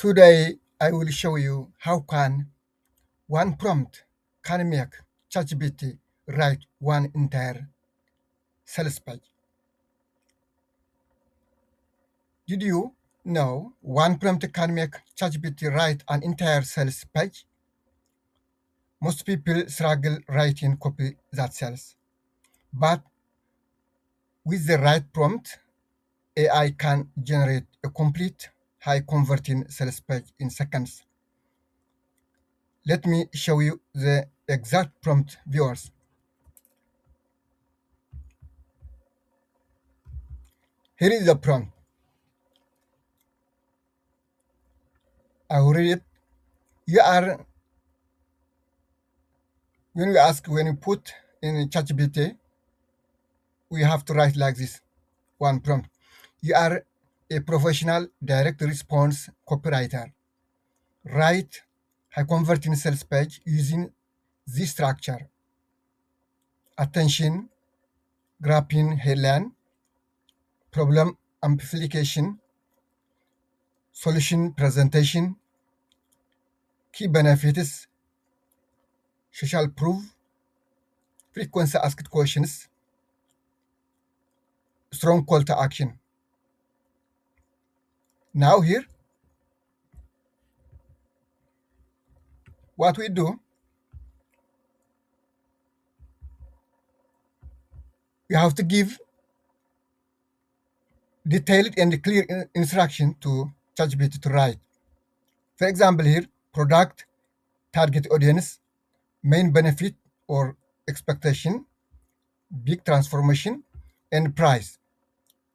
Today, I will show you how can one prompt can make ChatGPT write one entire sales page. Did you know one prompt can make ChatGPT write an entire sales page? Most people struggle writing copy that sells, but with the right prompt, AI can generate a complete, high-converting sales page in seconds. Let me show you the exact prompt, viewers. Here is the prompt. I will read it. When you put in ChatGPT, we have to write like this, one prompt. You are a professional direct response copywriter. Write high converting sales page using this structure. Attention, grabbing headline, problem amplification, solution presentation, key benefits, social proof, frequency asked questions, strong call to action. Now here, what we do, we have to give detailed and clear instruction to ChatGPT to write. For example here, product, target audience, main benefit or expectation, big transformation, and price.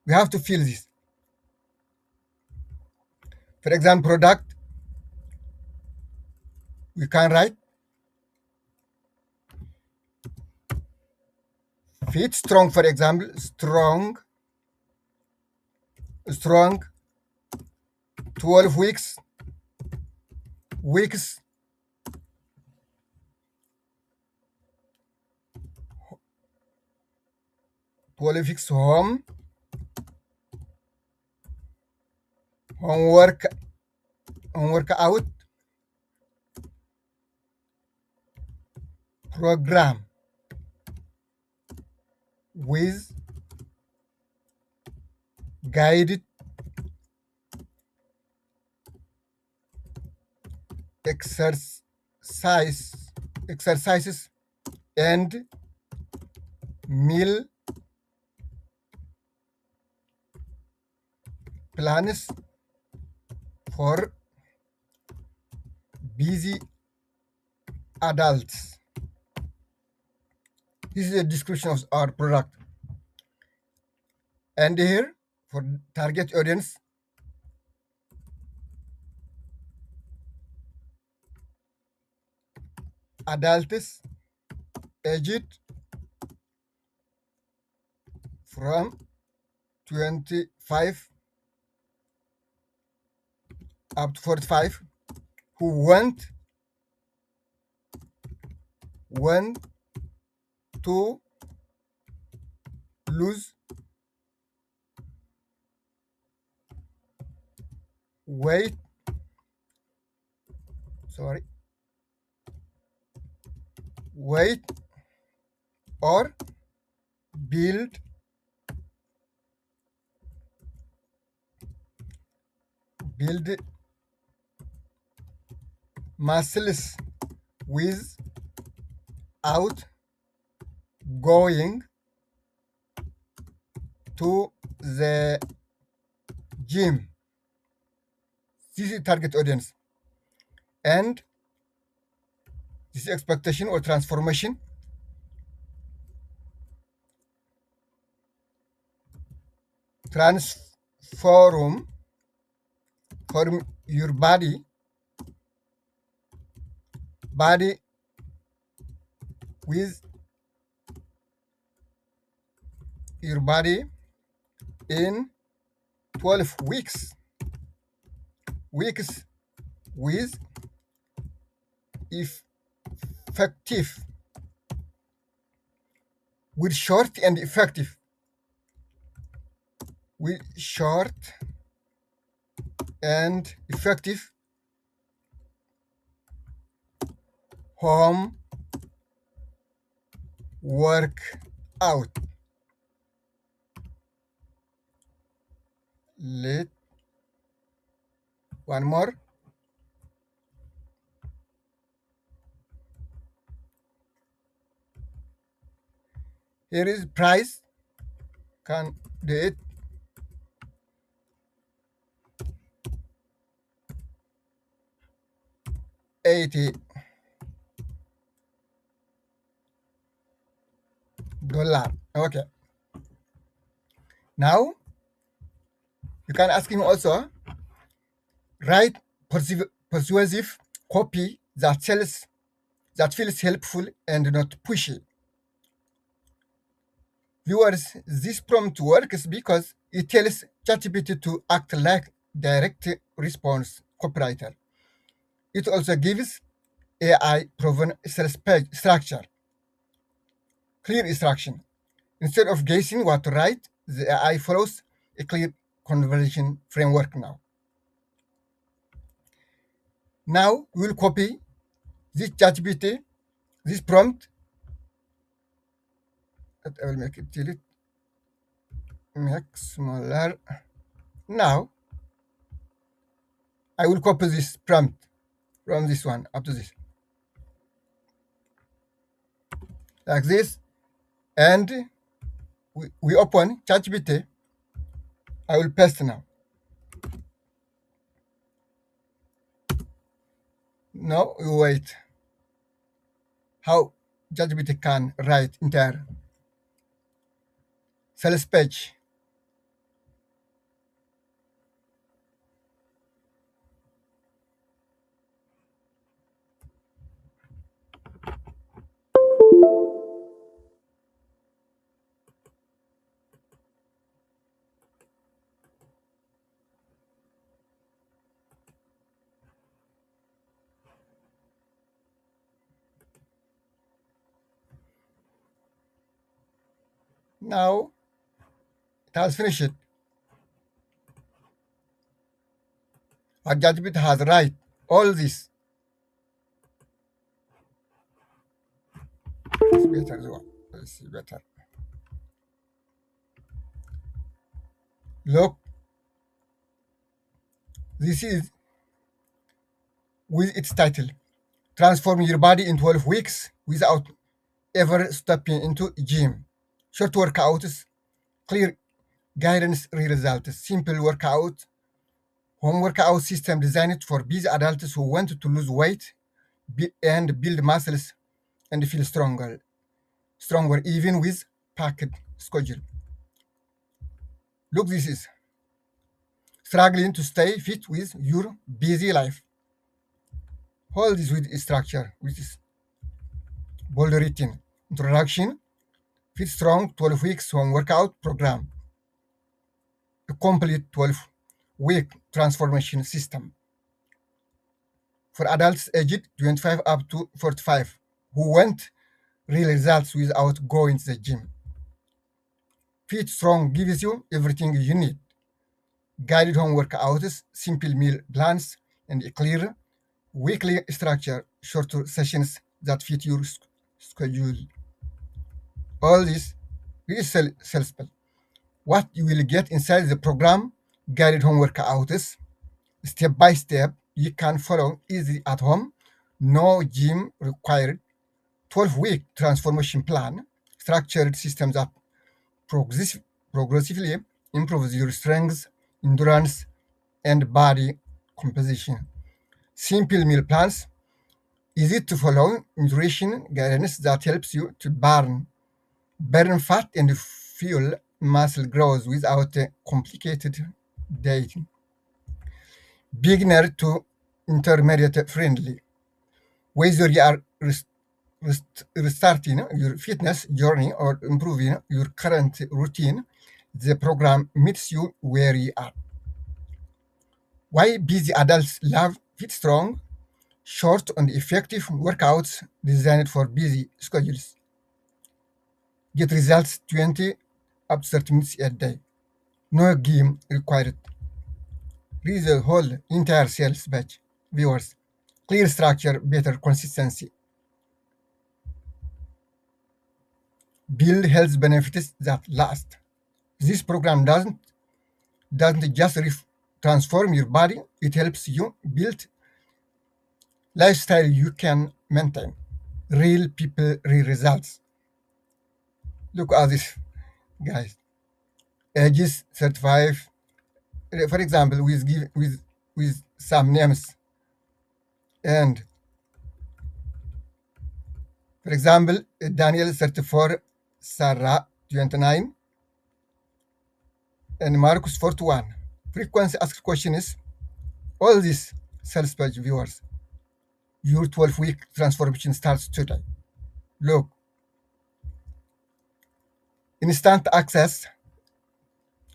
We have to fill this. For example, product, we can write fit strong, for example, strong 12 weeks 12 weeks homework out program with guided exercises and meal plans for busy adults. This is a description of our product. And here, for target audience, adults aged from 25 up to 45 who want to lose weight or build muscles without going to the gym. This is target audience. And this is expectation or transformation. Transform your body with your body in 12 weeks with effective, with short and effective, with short and effective home workout. Let one more. Here is price. Can do it. 80 dollars. Okay. Now you can ask him also write persuasive copy that sells, that feels helpful and not pushy. Viewers, this prompt works because it tells ChatGPT to act like direct response copywriter. It also gives AI-proven sales page structure, clear instruction. Instead of guessing what to write, the AI follows a clear conversation framework now. Now we will copy this ChatGPT, this prompt. I will make it delete, make smaller. Now I will copy this prompt from this one up to this, like this, and we open ChatGPT. I will paste now. Now we wait how ChatGPT can write entire sales page. Now it has finished it. Our ChatGPT has write all this. It's better as well. Let's see better. Look, this is with its title. Transform your body in 12 weeks without ever stepping into gym. Short workouts, clear guidance results, simple workout, home workout system designed for busy adults who want to lose weight and build muscles and feel stronger even with packed schedule. Look, this is struggling to stay fit with your busy life. Hold this with structure, which is bold written. Introduction, fit strong 12 weeks home workout program. A complete 12-week transformation system for adults aged 25 up to 45 who want real results without going to the gym. Fit Strong gives you everything you need. Guided home workouts, simple meal plans, and a clear weekly structure, shorter sessions that fit your schedule. All this is salesman. What you will get inside the program, guided home workouts, step by step, you can follow easily at home, no gym required, 12-week transformation plan, structured systems that progressively improves your strength, endurance, and body composition. Simple meal plans, easy to follow nutrition guidance that helps you to burn fat and fuel muscle growth without a complicated dieting. Beginner to intermediate friendly. Whether you are restarting your fitness journey or improving your current routine, the program meets you where you are. Why busy adults love Fit Strong? Short and effective workouts designed for busy schedules. Get results 20 up to 30 minutes a day. No game required. Read the whole entire sales batch. Viewers, clear structure, better consistency. build health benefits that last. This program doesn't just transform your body, it helps you build lifestyle you can maintain. Real people, real results. Look at this, guys. Ages 35, for example, with some names. And for example, Daniel 34, Sarah 29, and Marcus 41. Frequency asked question is all these sales page viewers. Your 12-week transformation starts today. Look, instant access,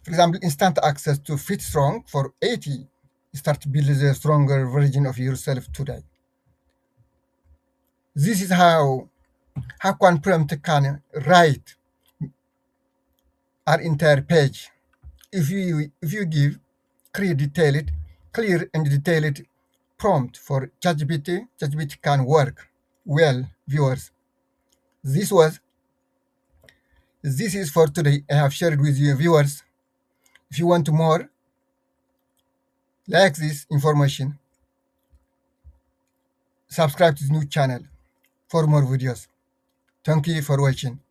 for example, instant access to Fit Strong for 80. Start to build a stronger version of yourself today. This is how one prompt can write our entire page. If you give clear and detailed prompt for ChatGPT, ChatGPT can work well, viewers. This is for today. I have shared with you, viewers. If you want more, like this information, subscribe to the new channel for more videos. Thank you for watching.